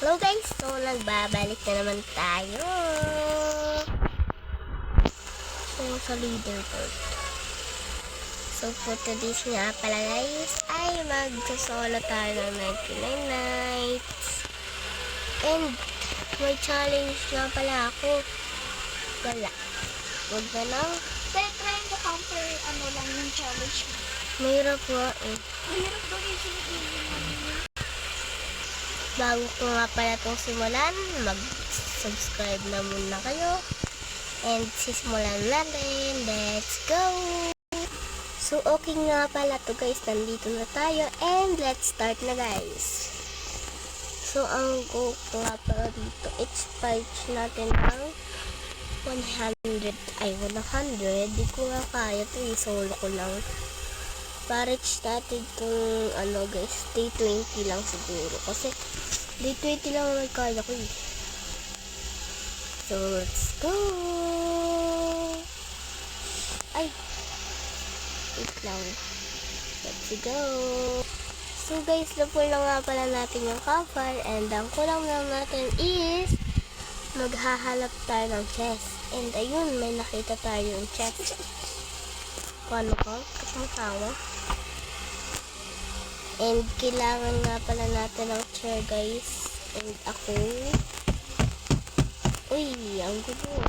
Hello guys, so nagbabalik na naman tayo. So sa leaderboard. So for today's nga pala guys, ay magsasolo tayo ng 99 nights. And may challenge nga pala ako. Wala. Huwag na lang. Try mo counter lang yung challenge. Mahirap nga eh. Mahirap daw yung Bago ko nga pala itong simulan, mag-subscribe na muna kayo. And sisimulan natin. Let's go! So okay nga pala to guys, nandito na tayo. And let's start na guys. So ang go ko nga pala dito, it's page natin ng 100. Di ko nga kaya ito, solo ko lang. Pa-reach natin itong guys, day 20 lang siguro. Kasi day 20 lang ang kaya ko eh. So let's go! Ay! Wait lang. Let's go! So guys, na-pull na nga pala natin yung cover. And ang kulang lang natin is maghahalap tayo ng chest. And ayun, may nakita tayo yung chest. Paano ko? Kasama. And kailangan nga pala natin ng chair guys. And ako. Uy, ang gulo.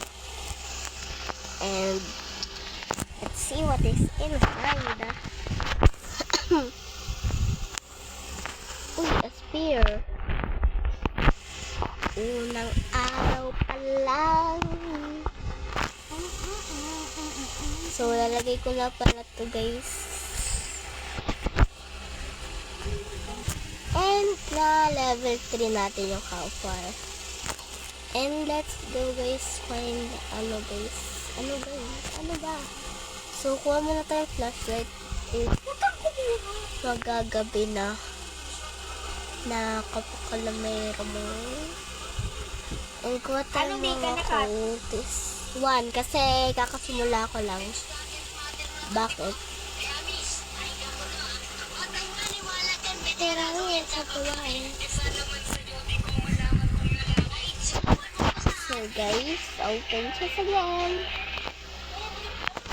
And let's see what is inside. Uy, a spear. Unang araw pa lang. So, lalagay ko na pala to guys. And na level 3 natin yung copper. And let's go guys, find guys. Ano ba? So, kuha muna tayong flashlight. Magagabi na. Nakapakalamero mo. And kuha tayo mga coatis. 1, kasi kakasimula ko lang. Bakit? Pero yan sa buhay. So guys, open siya again.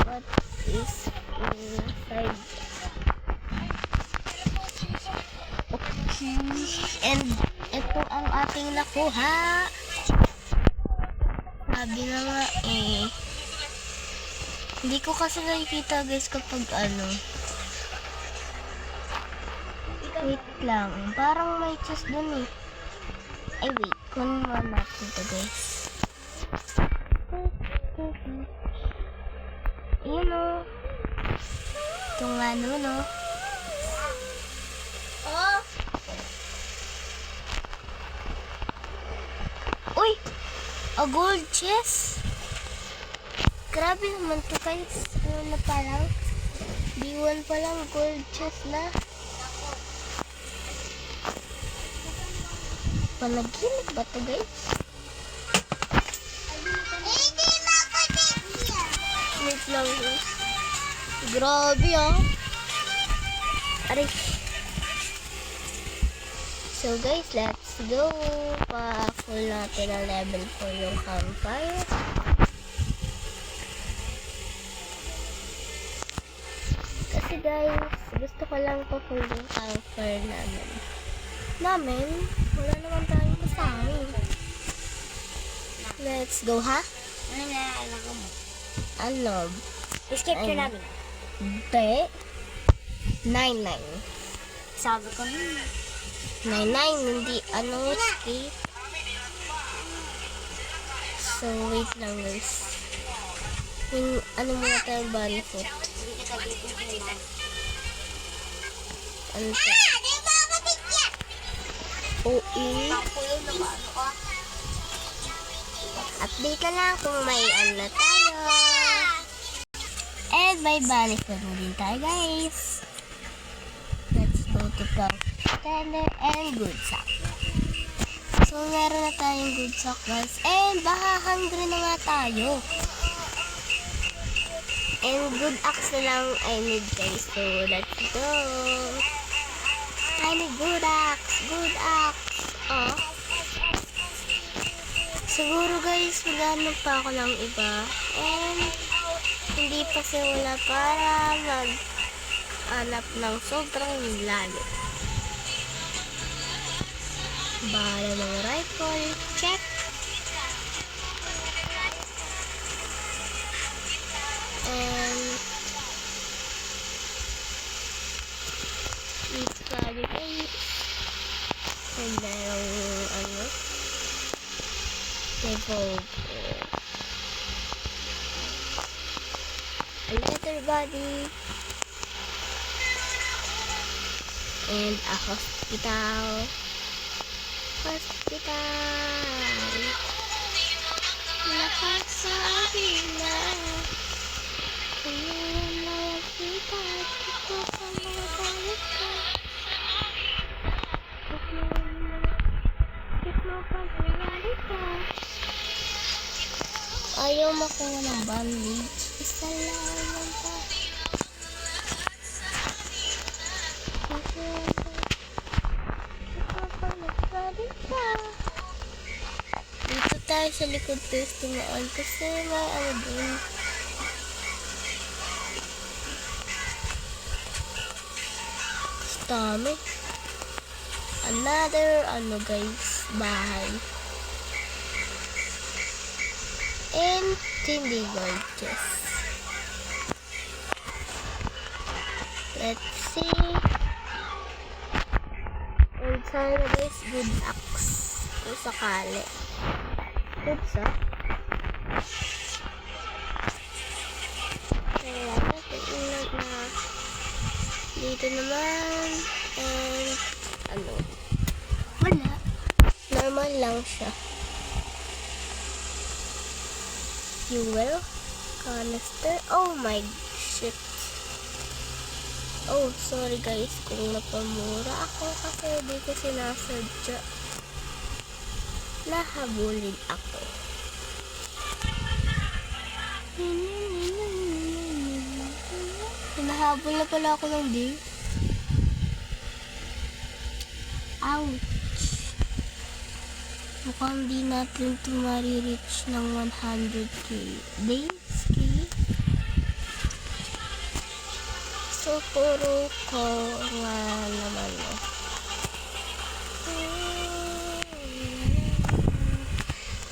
What is inside? Okay. And ito ang ating nakuha. Sabi na nga eh. Hindi ko kasi nakikita guys kapag Wait lang. Parang may chest dun eh. Ay wait. Kunin mo natin ito guys. Ayan o. Ito nga naman o. Oh! Uy! A gold chest! Grabe naman to guys. Ano na palang? D1 pa lang gold chest na. Panaginip ba to guys? Wait lang guys. Grabe ah. Aray. So guys, let's go. Pa-full natin ang level 4 yung campfire. Kasi guys, gusto ko lang pa-full yung campfire namin. Wala naman tayong kasama. Let's go, ha? Ano? Escape ka namin. Hindi. 99. Sabi ko nun. 99, hindi escape. So, wait lang guys. Yung, muna tayo bunny foot. Ano to? Update na lang kung may tayo. And may bunny foot din tayo guys. Let's go to tender and good sack. So meron na tayong good sack guys. And baka hungry na nga tayo. And good axe na lang I need guys. So let's go. I need good axe. Oh. Siguro guys, maghanap pa ako ng iba. And hindi pa simula para mag-hanap ng sobrang lalo. Bala ng rifle. Check. And it's probably guys. And merong revolver. A leather body. And a hospital. Lahat sa hila. Kung nakita ko sa mga balik ko. Ayaw makuha ng bandage. Isa lang pa. Dito tayo sa likod testimaan kasi may ano dun. Dami. Another guys, bahay. And hindi gorgeous. Let's see. And sana guys, good axe. Kung sakali. Good sa. Kaya natin na dito naman. And wala. Normal lang siya. Fuel. Canister. Oh my shit. Oh, sorry guys kung napamura ako kasi di ko sinasadya. Nahabulin ako. Hinahabol na pala ako ng day. Ouch. Mukhang di natin ito marireach ng 100k days. So, puro ko nga naman.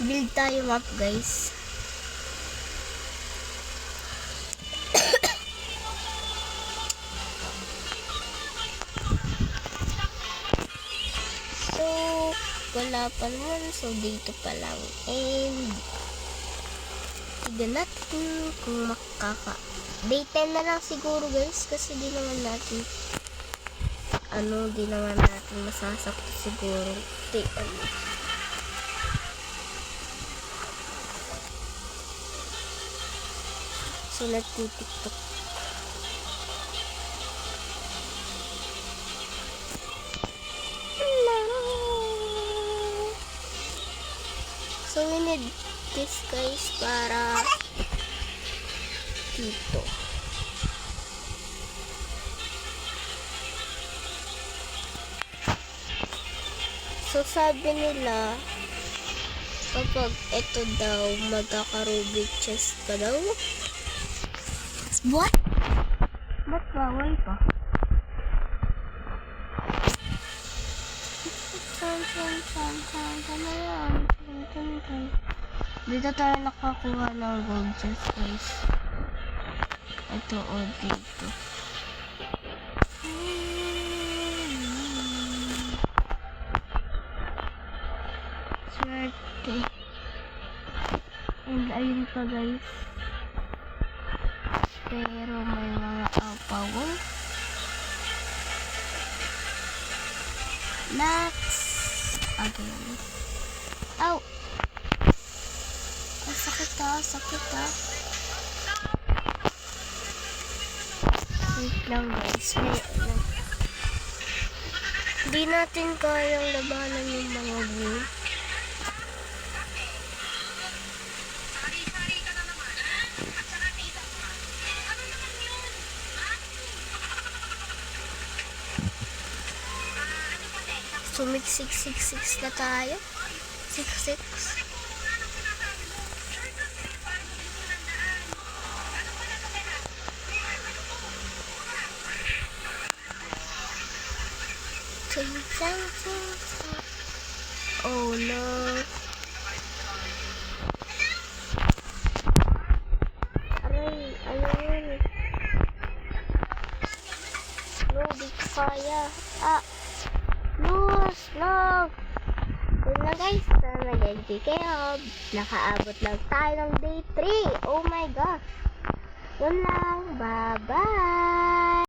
Build tayo map, guys. So, wala pa naman. So, dito pa lang. And, tignan natin kung day 10 na lang siguro guys kasi di naman natin masasakto siguro. So nagtitiktok. So we need this guys para dito. So sabi nila kapag ito daw magkaka-ruby chest ka daw. What? Ba't bawal pa? Dito tayo nakakuha ng gold chest guys. Ito o dito. Swerte. And ayun pa guys. Pero may mga apawon. Next. Again. Ow! Sakit ah. Wait lang guys. Hindi natin kayang labanan yung mga blue. So, 666 na tayo. 66. Ching, chang, ching, chang. Oh no. Aray, ayun. No, di ko kaya. Lose, no. Yun na guys, nag-enjoy kayo. Nakaabot lang tayo ng day 3. Oh my gosh. Yun lang. Bye-bye.